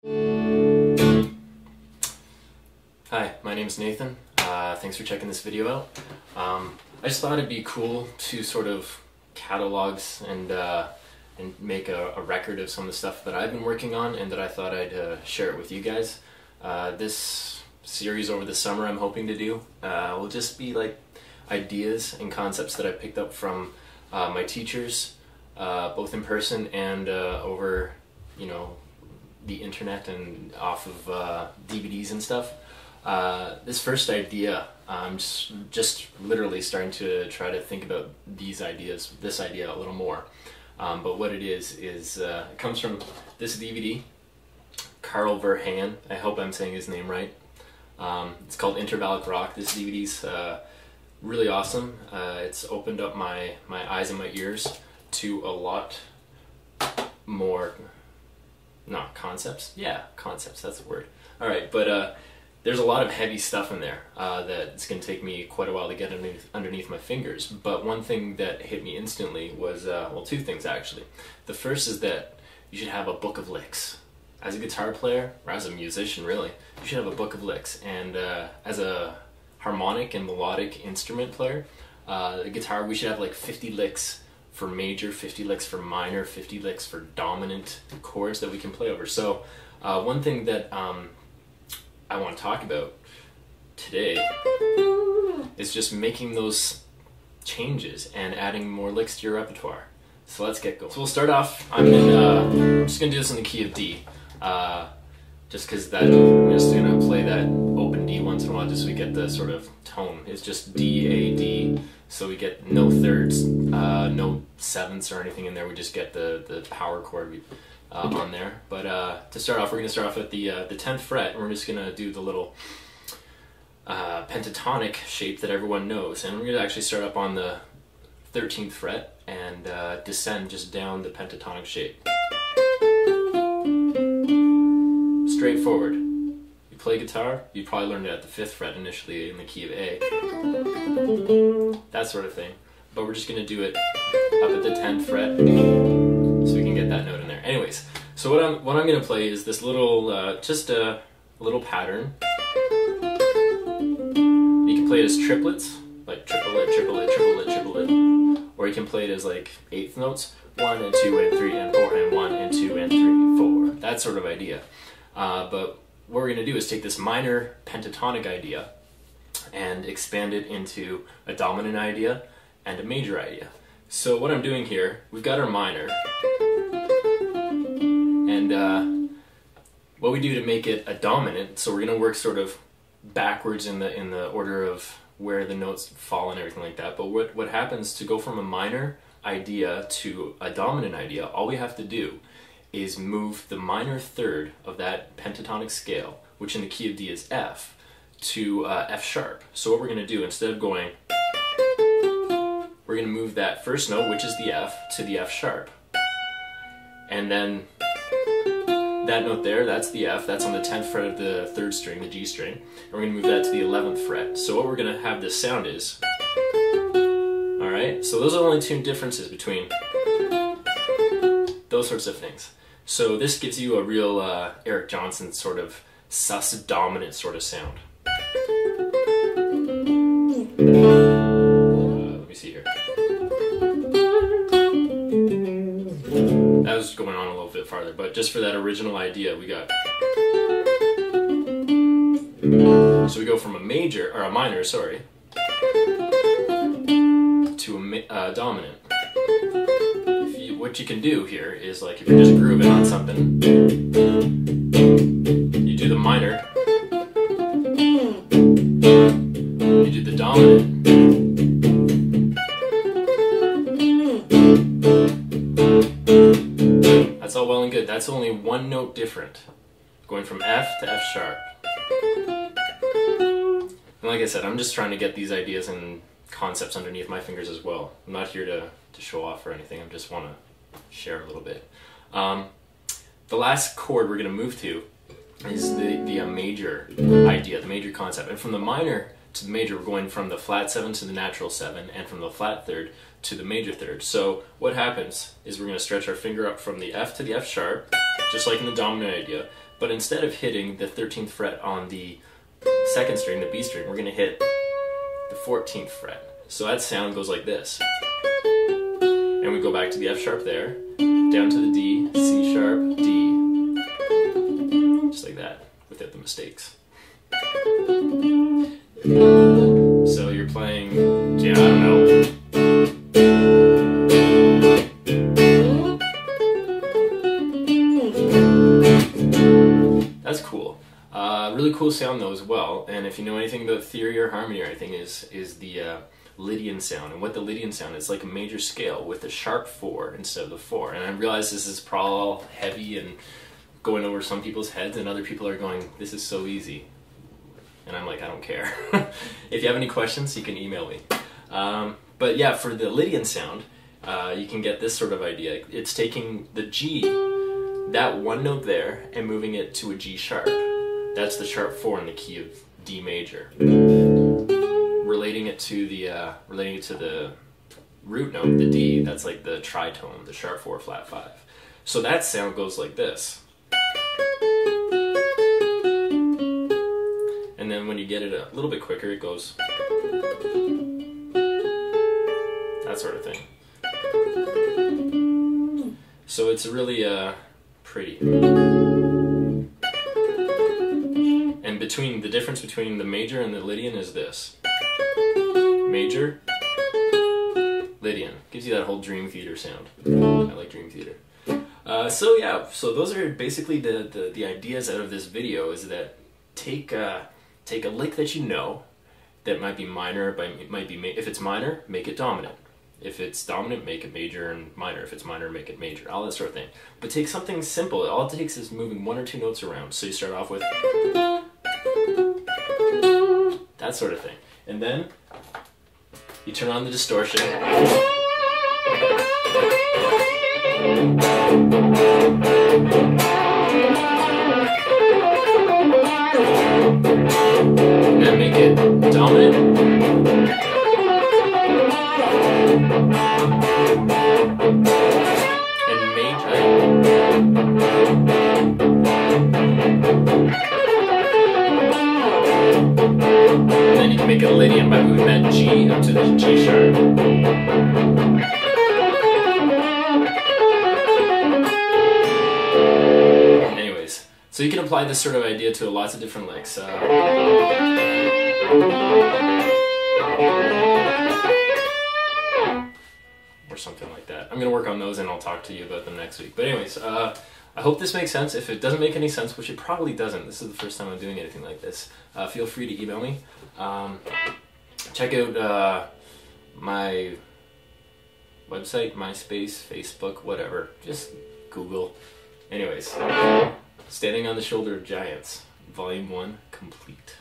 Hi, my name is Nathan. Thanks for checking this video out. I just thought it'd be cool to sort of catalog and make a record of some of the stuff that I've been working on, and that I thought I'd share it with you guys. This series over the summer I'm hoping to do will just be like ideas and concepts that I picked up from my teachers, both in person and over, you know, the internet and off of DVDs and stuff. This first idea, I'm just literally starting to try to think about this idea a little more. But what it is it comes from this DVD, Carl Verheyen. I hope I'm saying his name right. It's called Intervallic Rock. This DVD's really awesome. It's opened up my eyes and my ears to a lot more, not concepts? Yeah, concepts, that's the word. Alright, but there's a lot of heavy stuff in there that's going to take me quite a while to get underneath my fingers. But one thing that hit me instantly was, well, two things actually. The first is that you should have a book of licks. As a guitar player, or as a musician really, you should have a book of licks. And as a harmonic and melodic instrument player, the guitar, we should have like 50 licks for major, 50 licks for minor, 50 licks for dominant chords that we can play over. So one thing that I want to talk about today is just making those changes and adding more licks to your repertoire. So let's get going. So we'll start off, I'm just going to do this in the key of D. Just because I'm just going to play that open D once in a while just so we get the sort of tone. It's just D, A, D, so we get no thirds, no sevenths or anything in there. We just get the power chord on there. But to start off, we're going to start off at the 10th fret, and we're just going to do the little pentatonic shape that everyone knows. And we're going to actually start up on the 13th fret and descend just down the pentatonic shape. Straightforward. You play guitar, you probably learned it at the 5th fret initially in the key of A. That sort of thing. But we're just going to do it up at the 10th fret so we can get that note in there. Anyways, so what I'm going to play is this little, just a little pattern. You can play it as triplets, like triplet, triplet, triplet, triplet. Or you can play it as like 8th notes. 1 and 2 and 3 and 4 and 1 and 2 and 3, 4. That sort of idea. But what we're going to do is take this minor pentatonic idea and expand it into a dominant idea and a major idea. So what I'm doing here, we've got our minor, and what we do to make it a dominant, so we're going to work sort of backwards in the order of where the notes fall and everything like that. But what happens to go from a minor idea to a dominant idea, all we have to do is move the minor third of that pentatonic scale, which in the key of D is F, to F sharp. So what we're going to do, instead of going, we're going to move that first note, which is the F, to the F sharp. And then that note there, that's the F, that's on the 10th fret of the 3rd string, the G string. And we're going to move that to the 11th fret. So what we're going to have this sound is, alright, so those are the only two differences between those sorts of things. So this gives you a real Eric Johnson sort of sus dominant sort of sound. Let me see here. That was going on a little bit farther, but just for that original idea we got. So we go from a major, or a minor, sorry, to a dominant. What you can do here is, like, if you're just grooving on something, you do the minor, you do the dominant, that's all well and good. That's only one note different, going from F to F sharp. And like I said, I'm just trying to get these ideas and concepts underneath my fingers as well. I'm not here to show off or anything, I just want to share a little bit. The last chord we're going to move to is the major idea, the major concept. And from the minor to the major, we're going from the flat 7 to the natural 7, and from the flat third to the major third. So what happens is we're going to stretch our finger up from the F to the F sharp, just like in the dominant idea, but instead of hitting the 13th fret on the second string, the B string, we're going to hit the 14th fret. So that sound goes like this. And we go back to the F sharp there, down to the D, C sharp, D. Just like that, without the mistakes. So you're playing, yeah, I don't know. That's cool. Really cool sound though as well. And if you know anything about theory or harmony or anything, is the Lydian sound. And what the Lydian sound is, like a major scale with a sharp 4 instead of the 4. And I realize this is probably heavy and going over some people's heads, and other people are going, this is so easy. And I'm like, I don't care. If you have any questions, you can email me. But yeah, for the Lydian sound, you can get this sort of idea. It's taking the G, that one note there, and moving it to a G sharp. That's the sharp 4 in the key of D major. Relating it to the root note, the D, that's like the tritone, the sharp 4 flat 5. So that sound goes like this. And then when you get it a little bit quicker, it goes that sort of thing. So it's really pretty. And the difference between the major and the Lydian is this. Major, Lydian. Gives you that whole Dream Theater sound. I like Dream Theater. So yeah, so those are basically the ideas out of this video, is that take a lick that you know that might be minor, if it's minor, make it dominant. If it's dominant, make it major and minor. If it's minor, make it major. All that sort of thing. But take something simple. All it takes is moving 1 or 2 notes around. So you start off with that sort of thing. And then you turn on the distortion. And make it dominant. And major. And then you can make it a Lydian by moving that G up to the G sharp. Anyways, so you can apply this sort of idea to lots of different licks. Or something like that. I'm going to work on those and I'll talk to you about them next week. But anyways, I hope this makes sense. If it doesn't make any sense, which it probably doesn't, this is the first time I'm doing anything like this, feel free to email me. Check out my website, MySpace, Facebook, whatever. Just Google. Anyways, Standing on the Shoulder of Giants, Volume 1, complete.